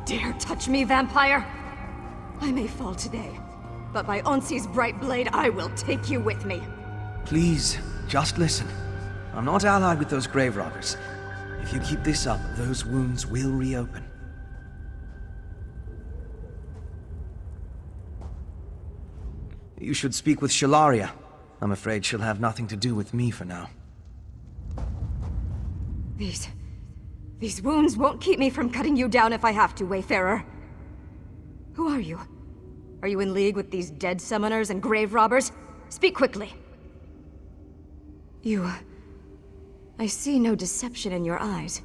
dare touch me, vampire? I may fall today, but by Onsi's bright blade, I will take you with me. Please, just listen. I'm not allied with those grave robbers. If you keep this up, those wounds will reopen. You should speak with Shalaria. I'm afraid she'll have nothing to do with me for now. These wounds won't keep me from cutting you down if I have to, Wayfarer. Who are you? Are you in league with these dead summoners and grave robbers? Speak quickly. I see no deception in your eyes.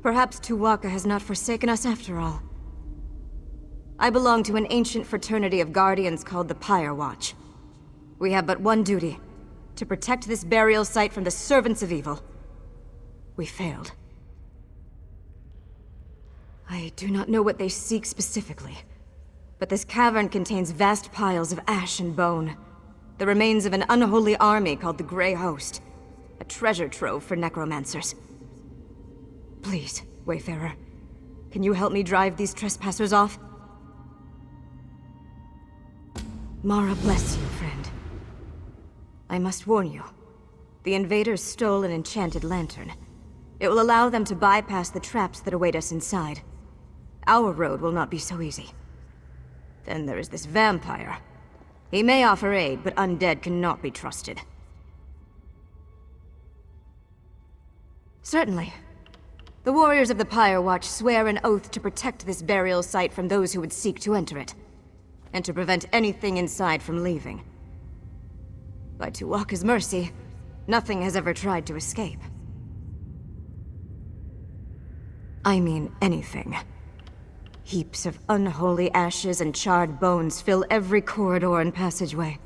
Perhaps Tuwaka has not forsaken us after all. I belong to an ancient fraternity of guardians called the Pyre Watch. We have but one duty: to protect this burial site from the servants of evil. We failed. I do not know what they seek specifically, but this cavern contains vast piles of ash and bone. The remains of an unholy army called the Grey Host. A treasure trove for necromancers. Please, Wayfarer, can you help me drive these trespassers off? Mara bless you, friend. I must warn you. The invaders stole an enchanted lantern. It will allow them to bypass the traps that await us inside. Our road will not be so easy. Then there is this vampire. He may offer aid, but undead cannot be trusted. Certainly. The warriors of the Pyre Watch swear an oath to protect this burial site from those who would seek to enter it, and to prevent anything inside from leaving. By Tuwaka's mercy, nothing has ever tried to escape. I mean anything. Heaps of unholy ashes and charred bones fill every corridor and passageway.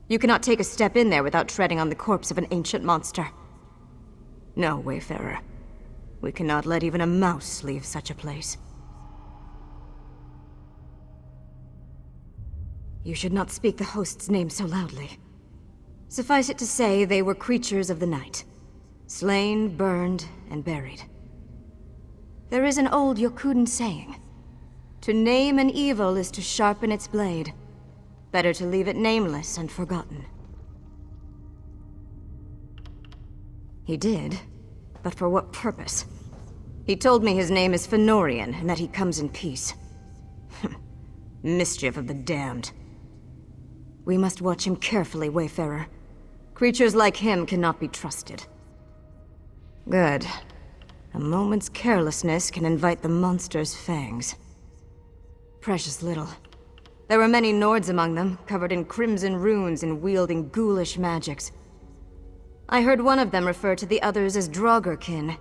You cannot take a step in there without treading on the corpse of an ancient monster. No, Wayfarer. We cannot let even a mouse leave such a place. You should not speak the host's name so loudly. Suffice it to say, they were creatures of the night. Slain, burned, and buried. There is an old Yokudan saying: to name an evil is to sharpen its blade. Better to leave it nameless and forgotten. He did, but for what purpose? He told me his name is Fenorian, and that he comes in peace. Mischief of the damned. We must watch him carefully, Wayfarer. Creatures like him cannot be trusted. Good. A moment's carelessness can invite the monster's fangs. Precious little. There were many Nords among them, covered in crimson runes and wielding ghoulish magics. I heard one of them refer to the others as Draugr-kin.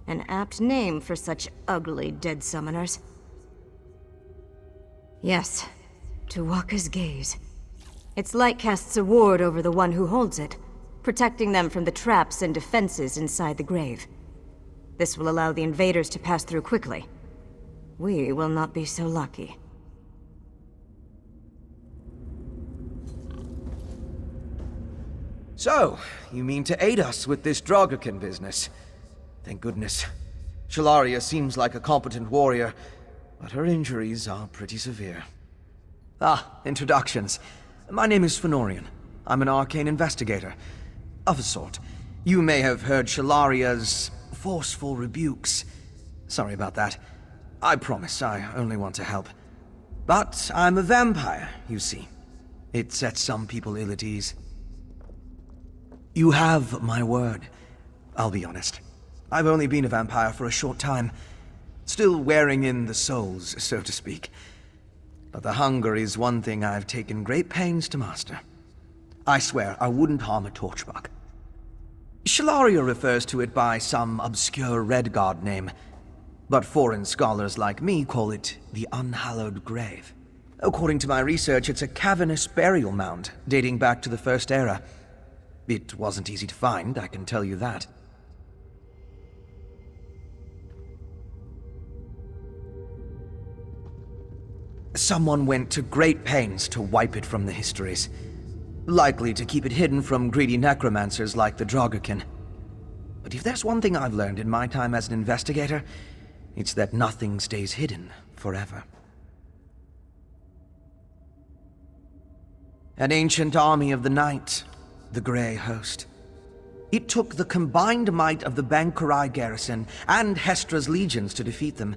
An apt name for such ugly dead summoners. Yes, Tuwaka's gaze. Its light casts a ward over the one who holds it, protecting them from the traps and defenses inside the grave. This will allow the invaders to pass through quickly. We will not be so lucky. So, you mean to aid us with this Draugr-kin business? Thank goodness. Shalaria seems like a competent warrior, but her injuries are pretty severe. Introductions. My name is Fenorian. I'm an arcane investigator. Of a sort. You may have heard Shalaria's forceful rebukes. Sorry about that. I promise I only want to help. But I'm a vampire, you see. It sets some people ill at ease. You have my word. I'll be honest. I've only been a vampire for a short time. Still wearing in the souls, so to speak. But the hunger is one thing I've taken great pains to master. I swear I wouldn't harm a torchbug. Shalaria refers to it by some obscure Redguard name, but foreign scholars like me call it the Unhallowed Grave. According to my research, it's a cavernous burial mound dating back to the First Era. It wasn't easy to find, I can tell you that. Someone went to great pains to wipe it from the histories. Likely to keep it hidden from greedy necromancers like the Draugr-kin. But if there's one thing I've learned in my time as an investigator, It's that nothing stays hidden forever. An ancient army of the night, the Grey Host. It took the combined might of the Bankurai garrison and Hestra's legions to defeat them.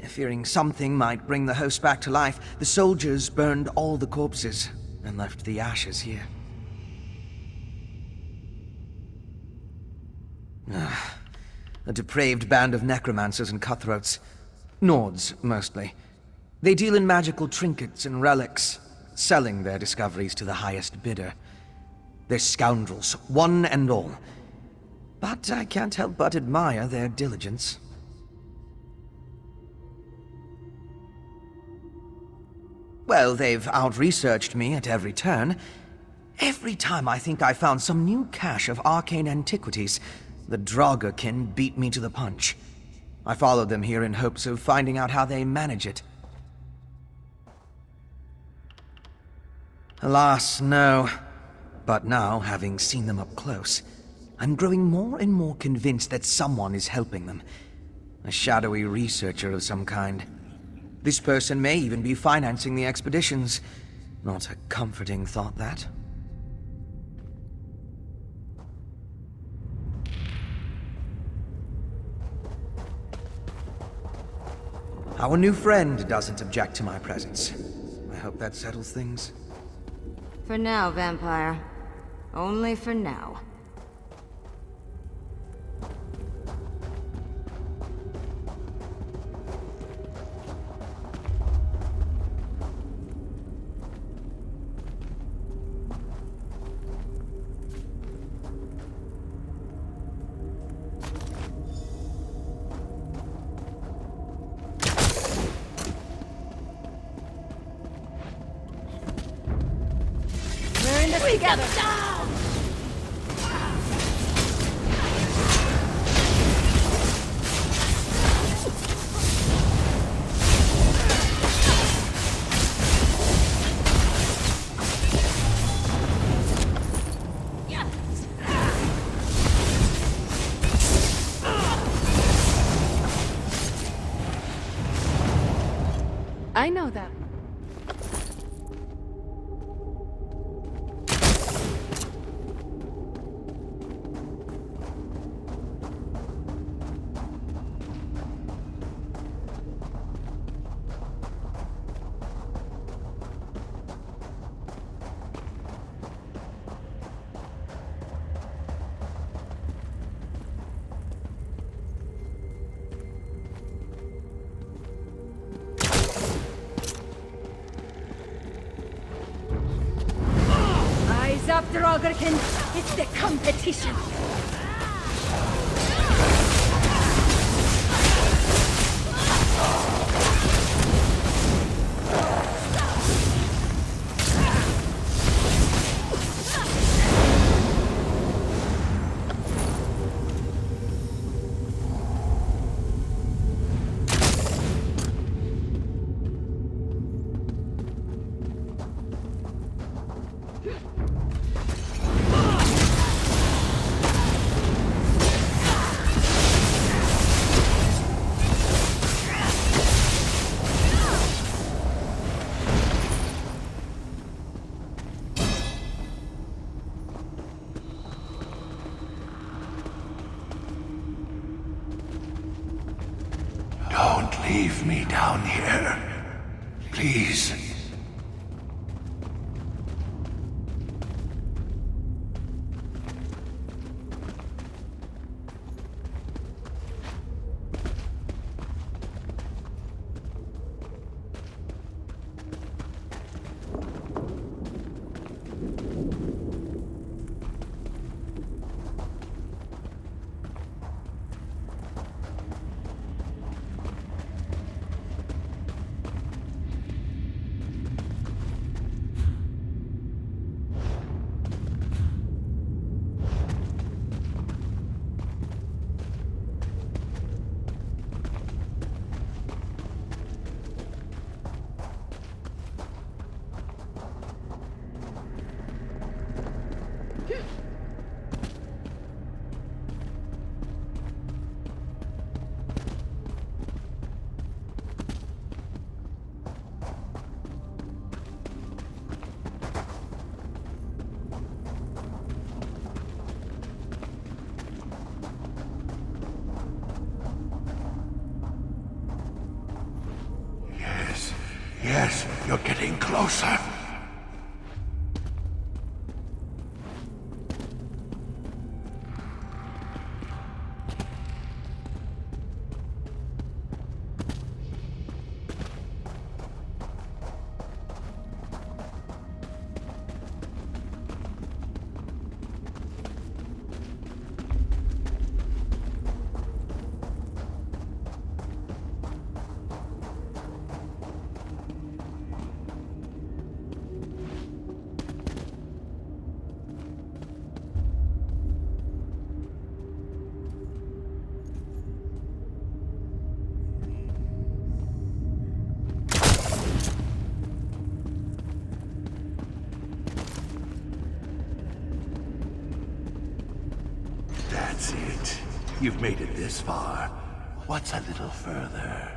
Fearing something might bring the host back to life, the soldiers burned all the corpses and left the ashes here. A depraved band of necromancers and cutthroats. Nords, mostly. They deal in magical trinkets and relics, selling their discoveries to the highest bidder. They're scoundrels, one and all. But I can't help but admire their diligence. Well, they've out-researched me at every turn. Every time I think I found some new cache of arcane antiquities, the Draugr-kin beat me to the punch. I followed them here in hopes of finding out how they manage it. Alas, no. But now, having seen them up close, I'm growing more and more convinced that someone is helping them. A shadowy researcher of some kind. This person may even be financing the expeditions. Not a comforting thought, that. Our new friend doesn't object to my presence. I hope that settles things. For now, vampire. Only for now. Together! I know that. Up, Draugr-kin! It's the competition! Don't leave me down here. Please. You're getting closer. That's it. You've made it this far. What's a little further?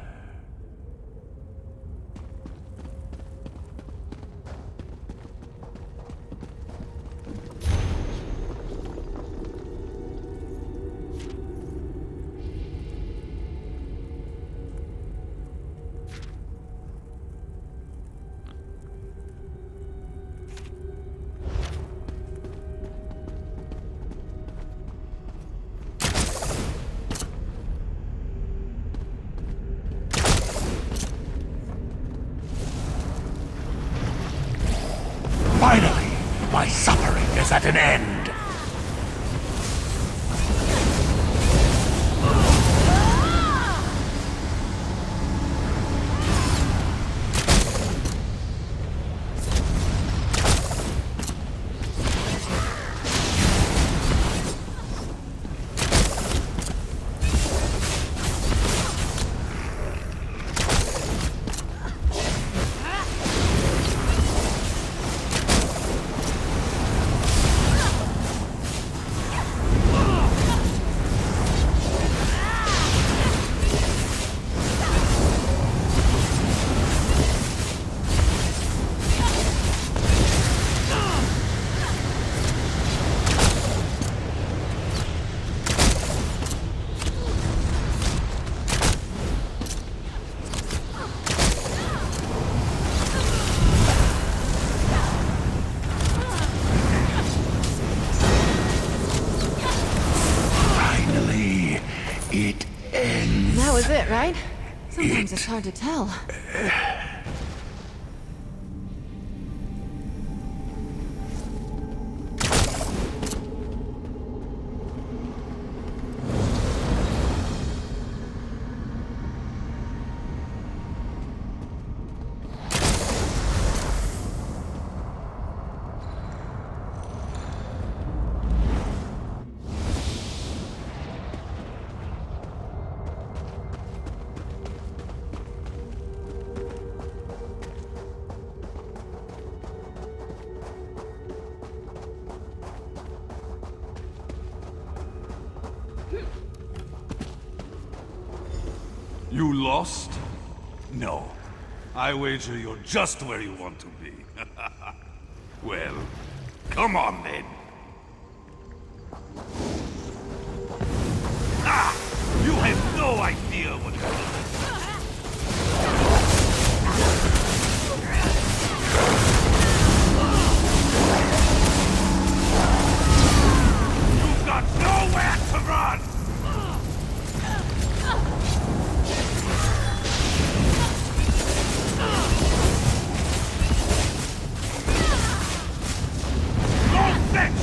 Finally, my suffering is at an end. It ends. That was it, right? Sometimes it's hard to tell. You lost? No. I wager you're just where you want to be. Well, come on then. Ah! You have no idea what you're doing. You've got nowhere to run! Go fetch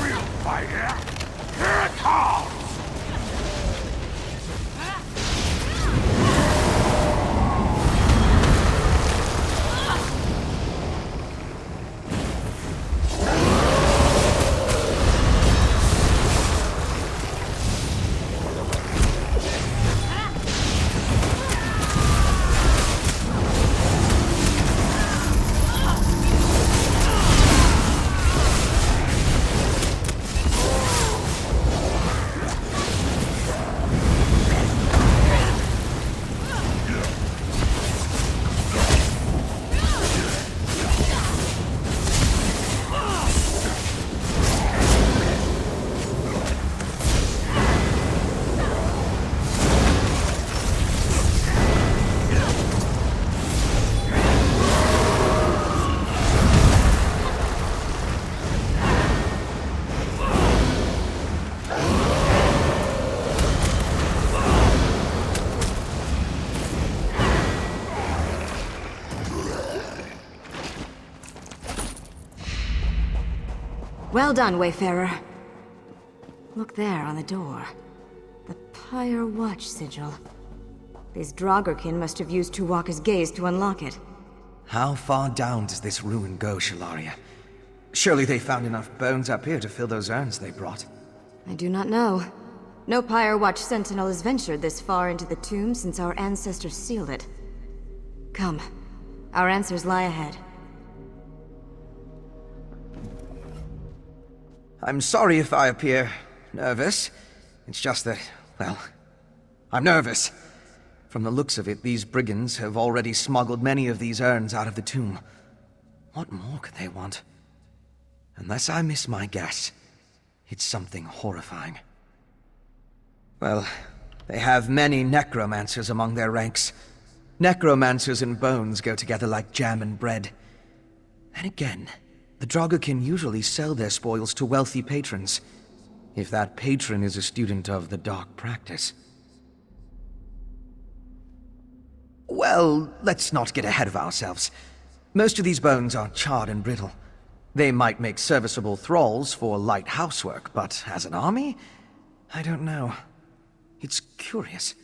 real fight, yeah? Here it comes! Well done, Wayfarer. Look there on the door. The Pyre Watch sigil. These Draugr must have used Tuwaka's gaze to unlock it. How far down does this ruin go, Shalaria? Surely they found enough bones up here to fill those urns they brought. I do not know. No Pyre Watch sentinel has ventured this far into the tomb since our ancestors sealed it. Come. Our answers lie ahead. I'm sorry if I appear nervous. It's just that, well, I'm nervous. From the looks of it, these brigands have already smuggled many of these urns out of the tomb. What more could they want? Unless I miss my guess, it's something horrifying. Well, they have many necromancers among their ranks. Necromancers and bones go together like jam and bread. And again, the Draugr usually sell their spoils to wealthy patrons, if that patron is a student of the dark practice. Well, let's not get ahead of ourselves. Most of these bones are charred and brittle. They might make serviceable thralls for light housework, but as an army? I don't know. It's curious.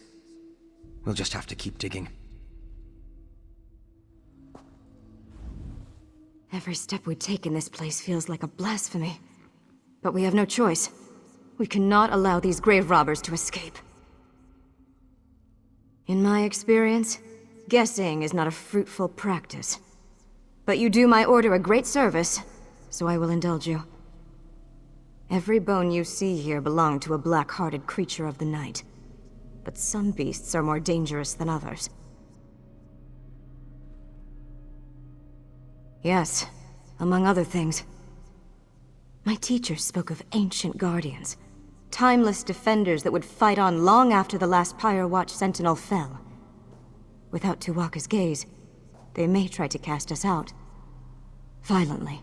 We'll just have to keep digging. Every step we take in this place feels like a blasphemy. But we have no choice. We cannot allow these grave robbers to escape. In my experience, guessing is not a fruitful practice. But you do my order a great service, so I will indulge you. Every bone you see here belonged to a black-hearted creature of the night. But some beasts are more dangerous than others. Yes, among other things. My teachers spoke of ancient guardians. Timeless defenders that would fight on long after the last Pyre Watch sentinel fell. Without Tuwaka's gaze, they may try to cast us out. Violently.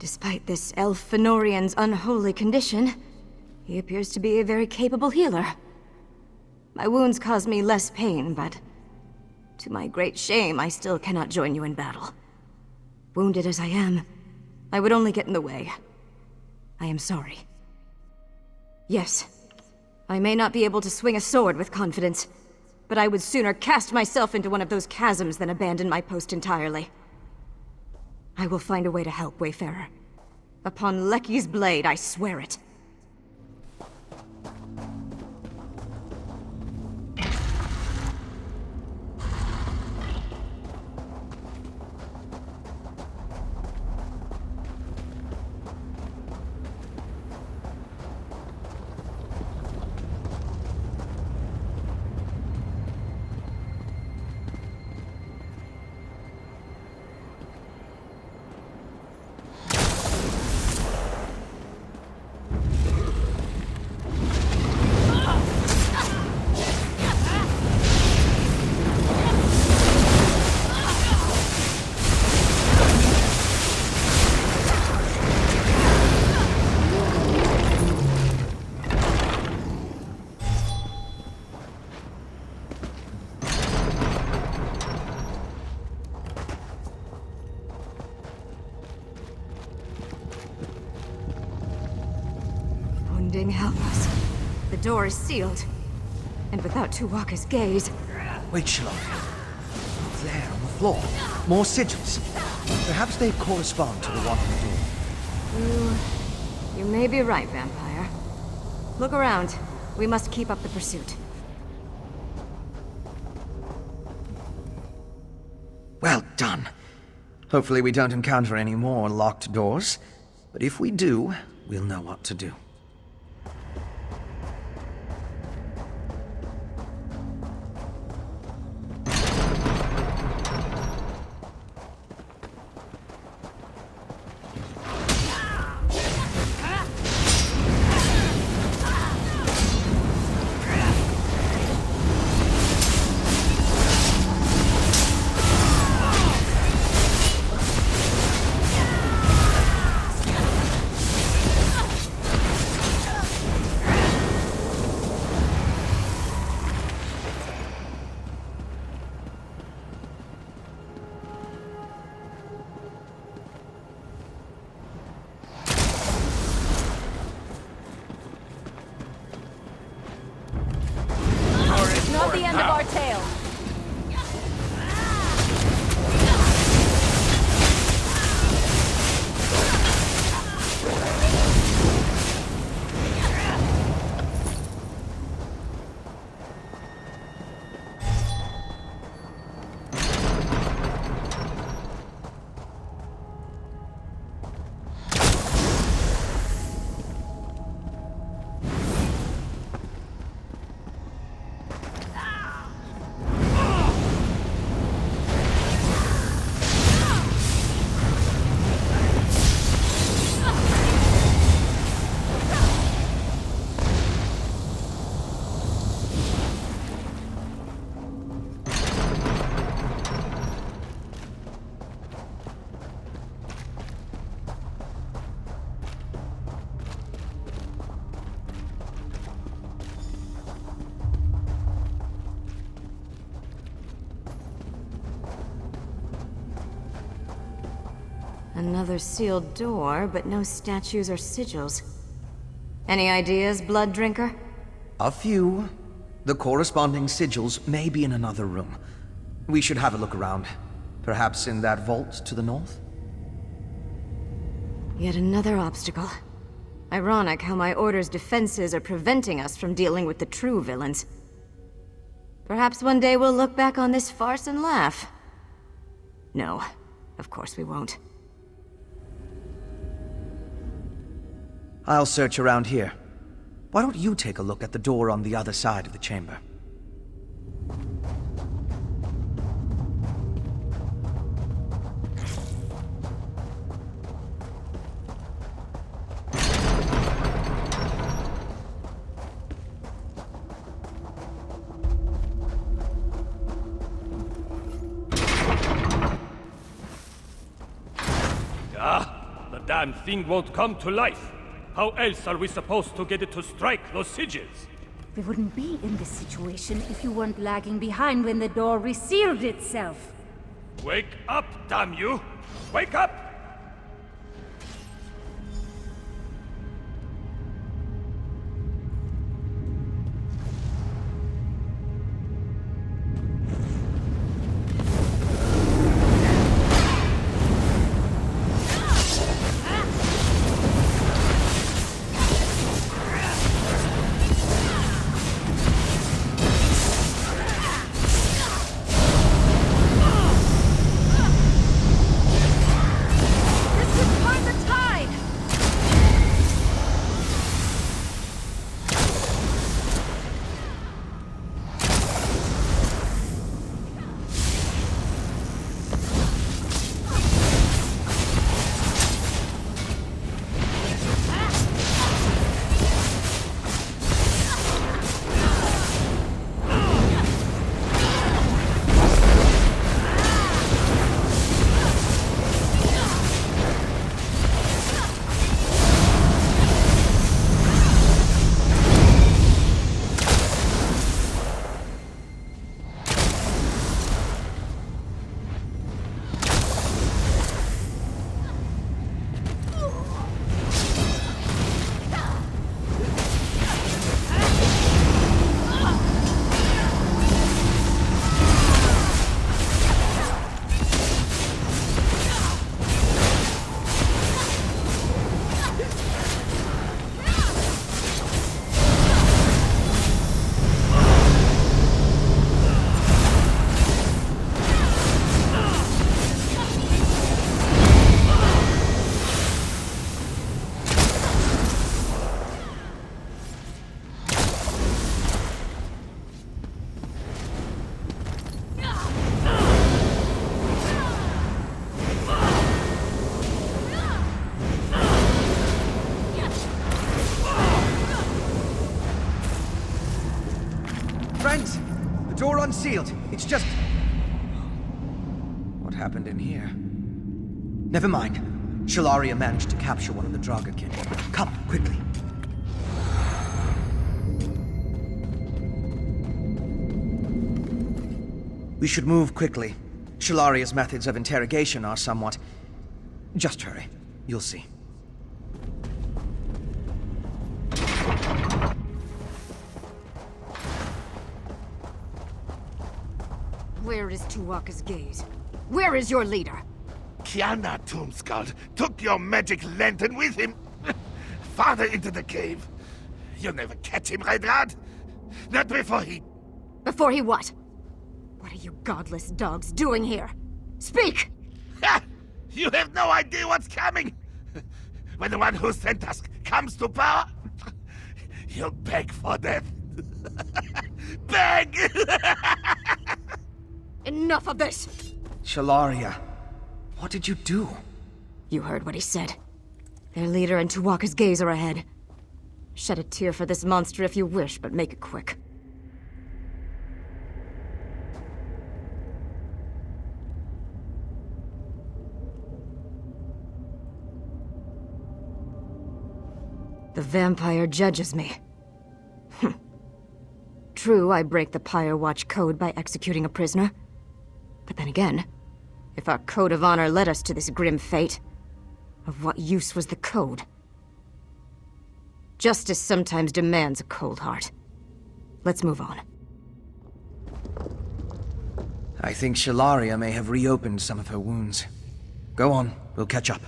Despite this elf Fëanorian's unholy condition, he appears to be a very capable healer. My wounds cause me less pain, but to my great shame, I still cannot join you in battle. Wounded as I am, I would only get in the way. I am sorry. Yes, I may not be able to swing a sword with confidence, but I would sooner cast myself into one of those chasms than abandon my post entirely. I will find a way to help, Wayfarer. Upon Lecky's blade, I swear it. Ding help us. The door is sealed. And without Tuwaka's gaze... Wait, Shallari. There, on the floor. More sigils. Perhaps they correspond to the one on the door. You may be right, Vampire. Look around. We must keep up the pursuit. Well done. Hopefully we don't encounter any more locked doors. But if we do, we'll know what to do. Not the end of our tale. Another sealed door, but no statues or sigils. Any ideas, Blood Drinker? A few. The corresponding sigils may be in another room. We should have a look around. Perhaps in that vault to the north? Yet another obstacle. Ironic how my Order's defenses are preventing us from dealing with the true villains. Perhaps one day we'll look back on this farce and laugh. No, of course we won't. I'll search around here. Why don't you take a look at the door on the other side of the chamber? The damn thing won't come to life. How else are we supposed to get it to strike those sigils? We wouldn't be in this situation if you weren't lagging behind when the door resealed itself. Wake up, damn you! Wake up! unsealed. It's just... What happened in here? Never mind. Shalaria managed to capture one of the Dragakin. Come, quickly. We should move quickly. Shalaria's methods of interrogation are somewhat... Just hurry. You'll see. Where is Tuwaka's gaze? Where is your leader? Kiana Tombskull took your magic lantern with him. Farther into the cave. You'll never catch him, Reinhard. Not before he... Before he what? What are you godless dogs doing here? Speak! Ha! You have no idea what's coming! When the one who sent us comes to power, you'll beg for death. Beg! Enough of this! Shalaria, what did you do? You heard what he said. Their leader and Tuwaka's gaze are ahead. Shed a tear for this monster if you wish, but make it quick. The vampire judges me. True, I break the Pyre Watch code by executing a prisoner. But then again, if our code of honor led us to this grim fate, of what use was the code? Justice sometimes demands a cold heart. Let's move on. I think Shalaria may have reopened some of her wounds. Go on, we'll catch up.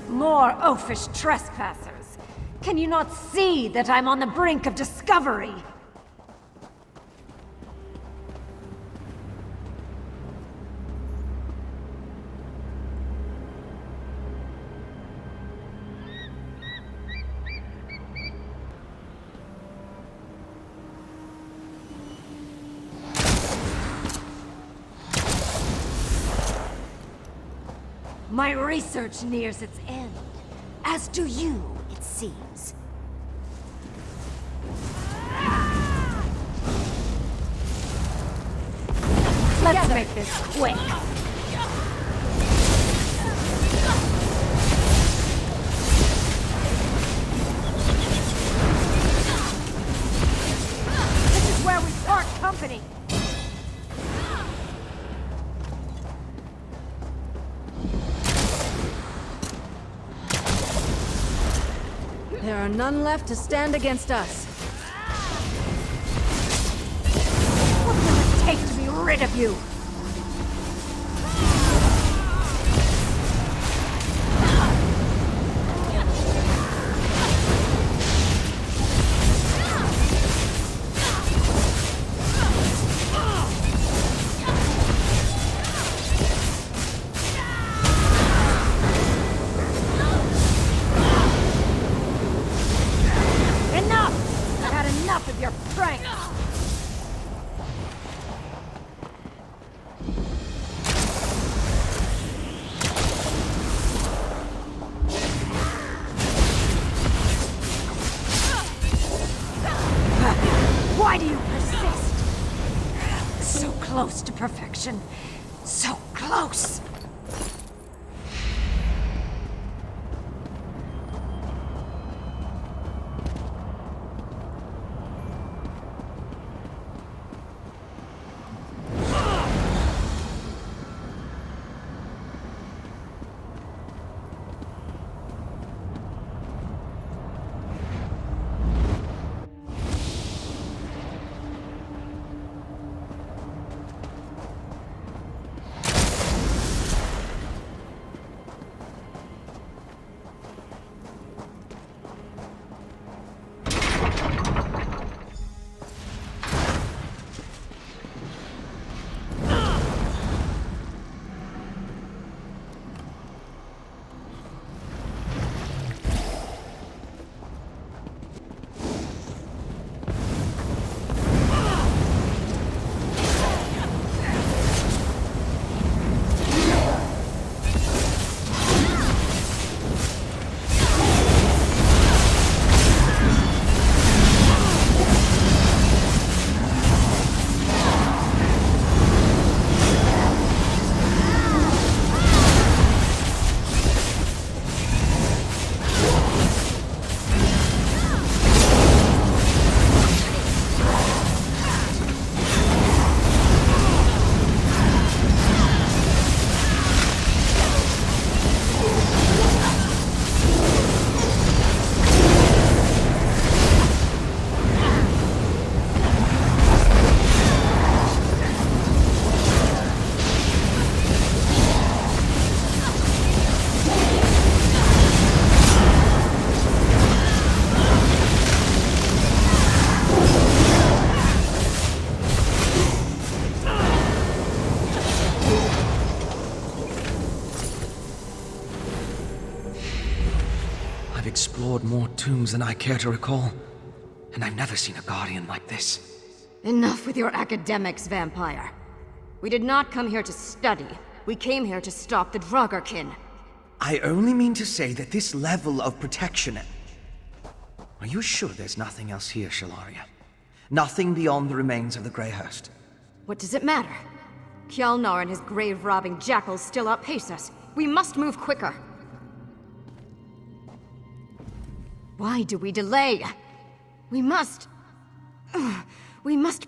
More oafish trespassers! Can you not see that I'm on the brink of discovery? My research nears its end, as do you, it seems. Let's make this quick. This is where we part company. none left to stand against us. What will it take to be rid of you? Enough! I've had enough of your pranks! Why do you persist? So close to perfection. So close! I've explored more tombs than I care to recall, and I've never seen a guardian like this. Enough with your academics, vampire. We did not come here to study. We came here to stop the Draugr. I only mean to say that this level of protection... Are you sure there's nothing else here, Shalaria? Nothing beyond the remains of the Greyhurst? What does it matter? Kjalnar and his grave-robbing jackals still outpace us. We must move quicker. Why do we delay? We must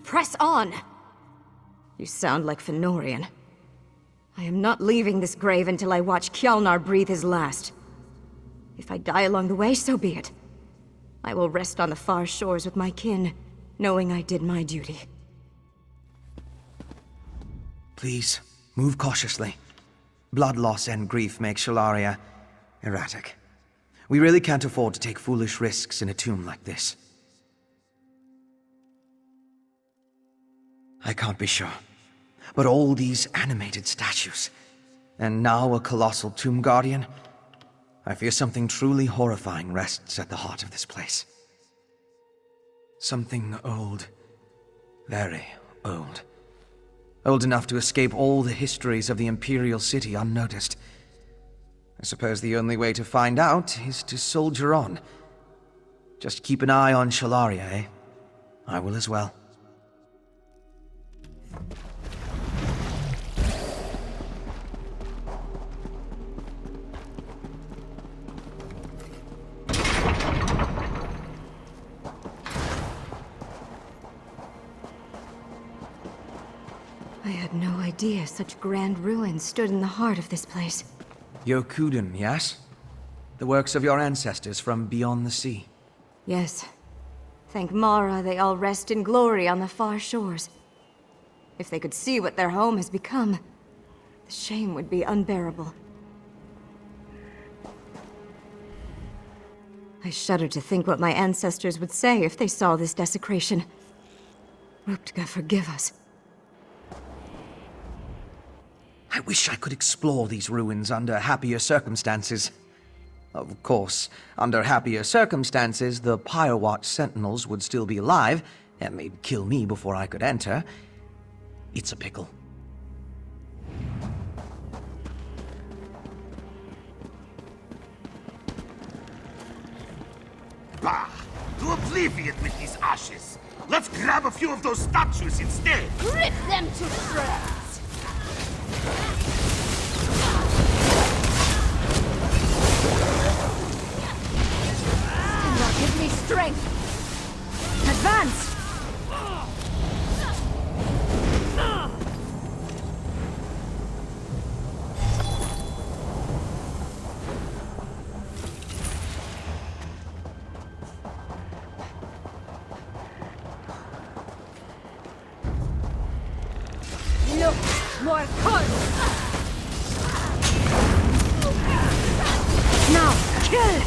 press on. You sound like Fëanorian. I am not leaving this grave until I watch Kjalnar breathe his last. If I die along the way, so be it. I will rest on the far shores with my kin, knowing I did my duty. Please, move cautiously. Blood loss and grief make Shalaria erratic. We really can't afford to take foolish risks in a tomb like this. I can't be sure, but all these animated statues, and now a colossal tomb guardian, I fear something truly horrifying rests at the heart of this place. Something old. Very old. Old enough to escape all the histories of the Imperial City unnoticed. I suppose the only way to find out is to soldier on. Just keep an eye on Shalaria, eh? I will as well. I had no idea such grand ruins stood in the heart of this place. Yokuden, yes? The works of your ancestors from beyond the sea. Yes. Thank Mara they all rest in glory on the far shores. If they could see what their home has become, the shame would be unbearable. I shudder to think what my ancestors would say if they saw this desecration. Ruptga, forgive us. I wish I could explore these ruins under happier circumstances. Of course, under happier circumstances, the Pirewatch Sentinels would still be alive, and they'd kill me before I could enter. It's a pickle. Bah! To oblivion with these ashes! Let's grab a few of those statues instead! Rip them to shreds! Now give me strength! Advance! Look, more cold! Now, kill!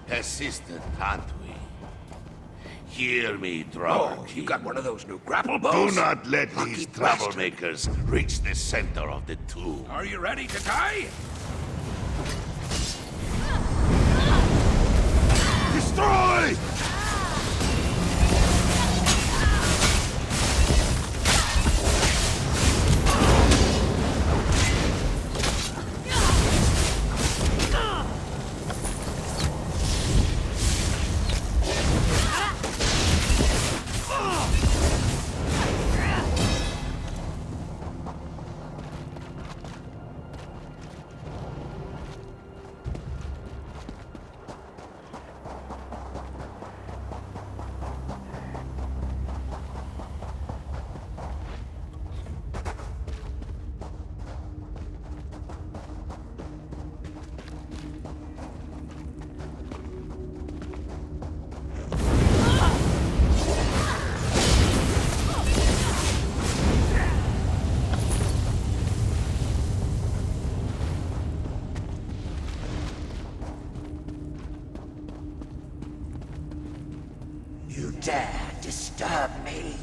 Persistent, aren't we? Hear me, Draugr. Oh, you got one of those new grapple bows? Do not let Lucky these bastard. troublemakers reach the center of the tomb. Are you ready to die? Destroy! You dare disturb me?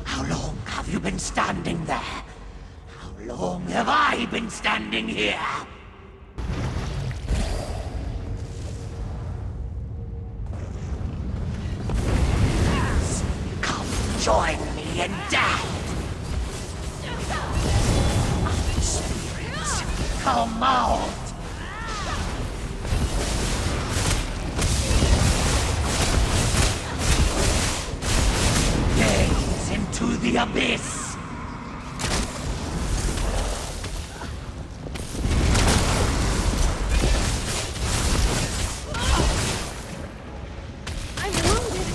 How long have you been standing there? How long have I been standing here? Join me in death! Spirits, come out! Gaze into the abyss! I'm wounded!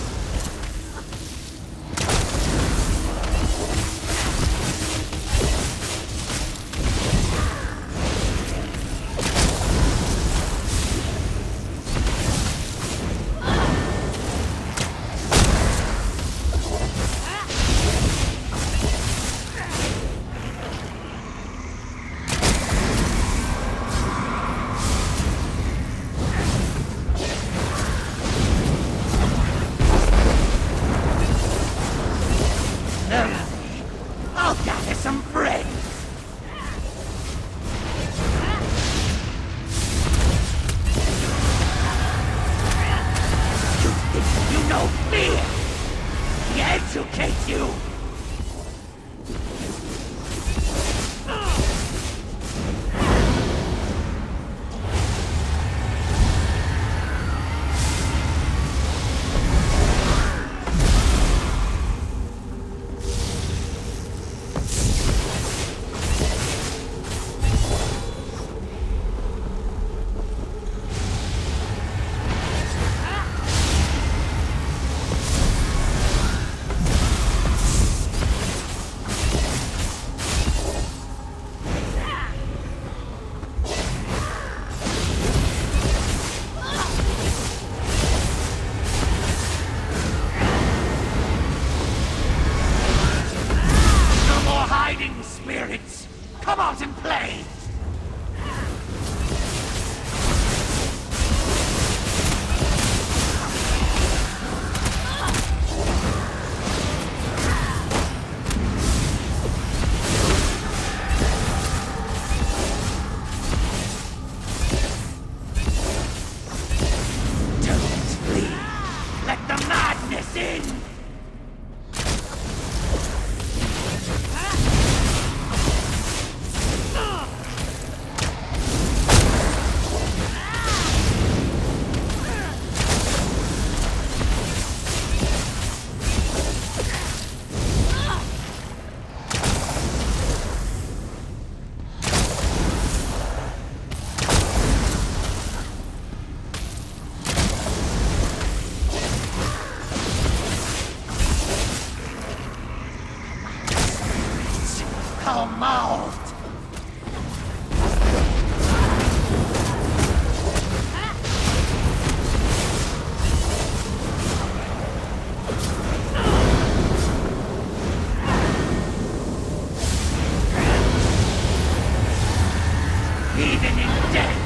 blade! Don't leave! Let the madness in! Come out! Even in death!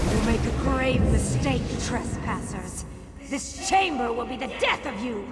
You make a grave mistake, trespassers. This chamber will be the death of you!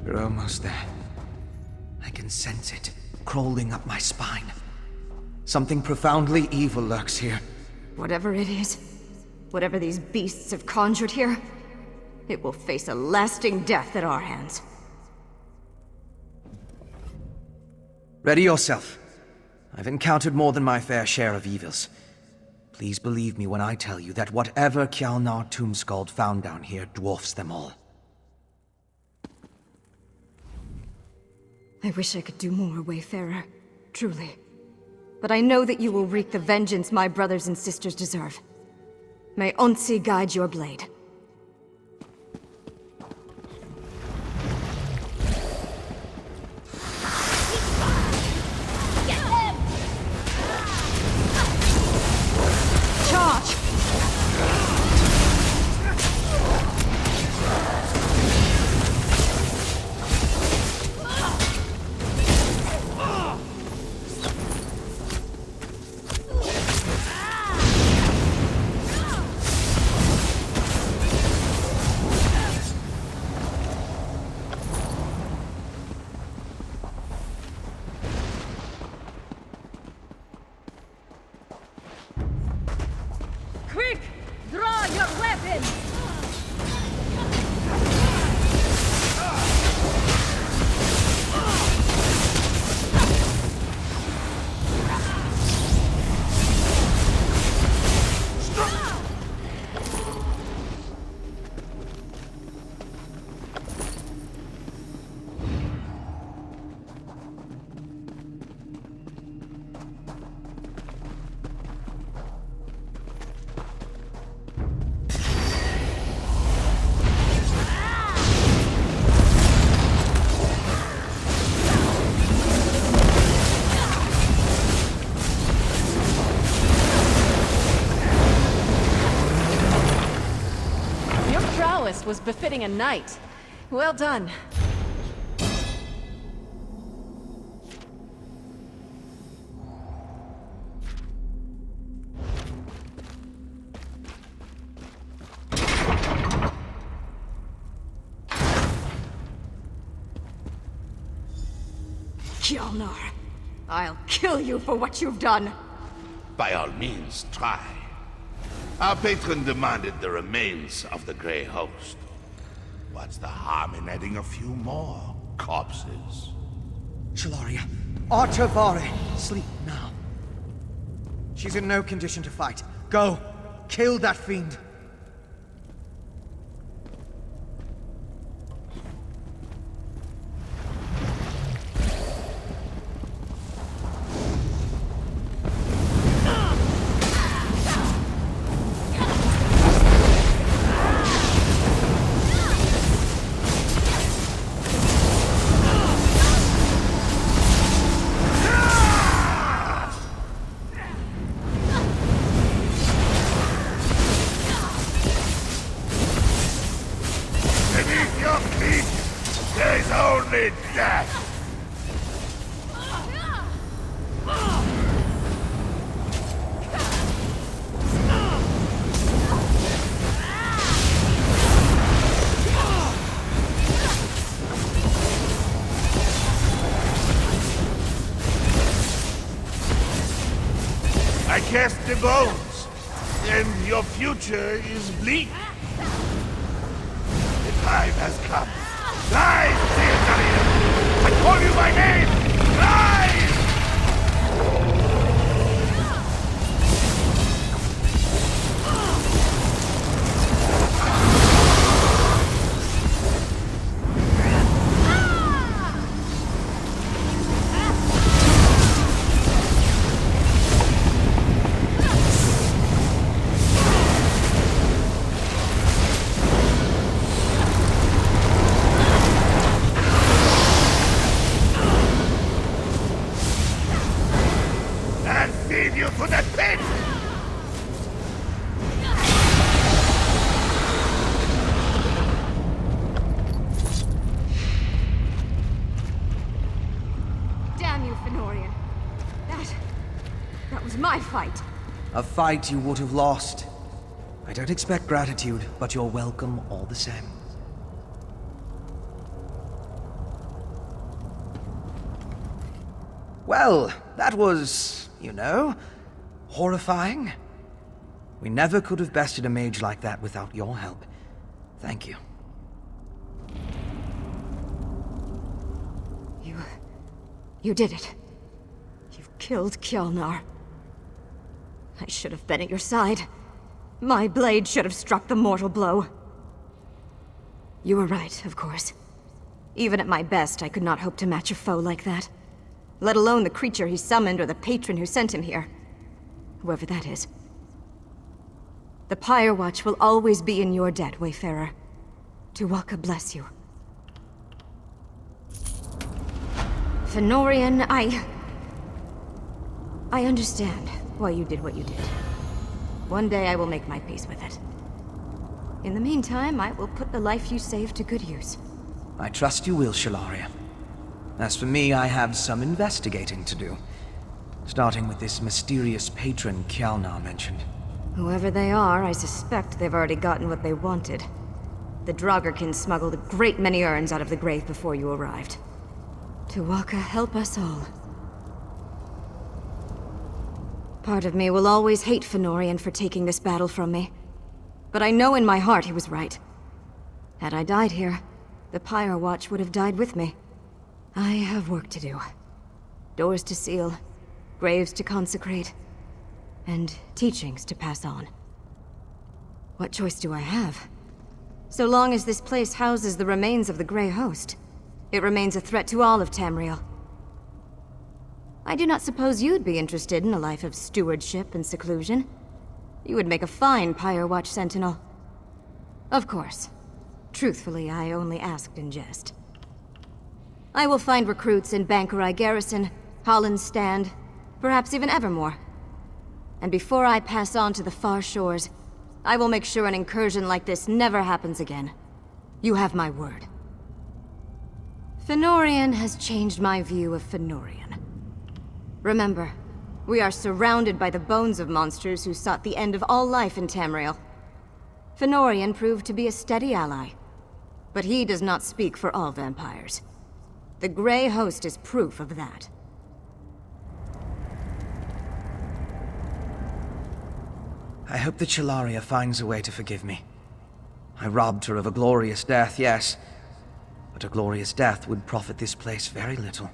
We're almost there. I can sense it, crawling up my spine. Something profoundly evil lurks here. Whatever it is, whatever these beasts have conjured here, it will face a lasting death at our hands. Ready yourself. I've encountered more than my fair share of evils. Please believe me when I tell you that whatever Kjalnar Tombskald found down here dwarfs them all. I wish I could do more, Wayfarer. Truly. But I know that you will wreak the vengeance my brothers and sisters deserve. May Onsi guide your blade. Charge! prowess was befitting a knight. Well done. Kjolnar, I'll kill you for what you've done. By all means, try. Our patron demanded the remains of the Grey Host. What's the harm in adding a few more corpses? Shalaria, Artavari, sleep now. She's in no condition to fight. Go, kill that fiend. Beneath your feet, there's only death! I cast the bones, and your future is bleak. The time has come. Rise, Theodorian! I call you by name! Rise! And feed you to the pit! Damn you, Fenorian. That was my fight. A fight you would have lost. I don't expect gratitude, but you're welcome all the same. Well, that was, you know, horrifying. We never could have bested a mage like that without your help. Thank you. You did it. You've killed Kjolnar. I should have been at your side. My blade should have struck the mortal blow. You were right, of course. Even at my best, I could not hope to match a foe like that. Let alone the creature he summoned or the patron who sent him here. Whoever that is. The Pyre Watch will always be in your debt, Wayfarer. Tuwalka bless you. Fenorian, I understand why you did what you did. One day I will make my peace with it. In the meantime, I will put the life you saved to good use. I trust you will, Shalaria. As for me, I have some investigating to do. Starting with this mysterious patron Kjolnar mentioned. Whoever they are, I suspect they've already gotten what they wanted. The Draugr smuggled a great many urns out of the grave before you arrived. Tuwalka, help us all. Part of me will always hate Fenorian for taking this battle from me. But I know in my heart he was right. Had I died here, the Pyre Watch would have died with me. I have work to do. Doors to seal, graves to consecrate, and teachings to pass on. What choice do I have? So long as this place houses the remains of the Grey Host, it remains a threat to all of Tamriel. I do not suppose you'd be interested in a life of stewardship and seclusion. You would make a fine Pyre Watch sentinel. Of course. Truthfully, I only asked in jest. I will find recruits in Bankerai Garrison, Holland's Stand, perhaps even Evermore. And before I pass on to the far shores, I will make sure an incursion like this never happens again. You have my word. Fënorian has changed my view of Fënorian. Remember, we are surrounded by the bones of monsters who sought the end of all life in Tamriel. Fënorian proved to be a steady ally, but he does not speak for all vampires. The Grey Host is proof of that. I hope that Shalaria finds a way to forgive me. I robbed her of a glorious death, yes, but a glorious death would profit this place very little.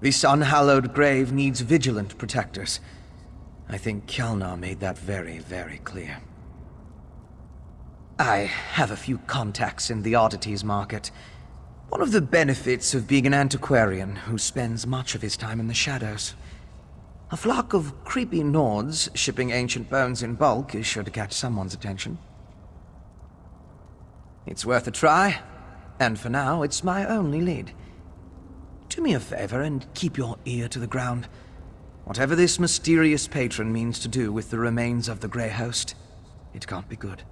This unhallowed grave needs vigilant protectors. I think Kjalnar made that very, very clear. I have a few contacts in the oddities market. One of the benefits of being an antiquarian who spends much of his time in the shadows. A flock of creepy Nords shipping ancient bones in bulk is sure to catch someone's attention. It's worth a try, and for now, it's my only lead. Do me a favor and keep your ear to the ground. Whatever this mysterious patron means to do with the remains of the Grey Host, it can't be good.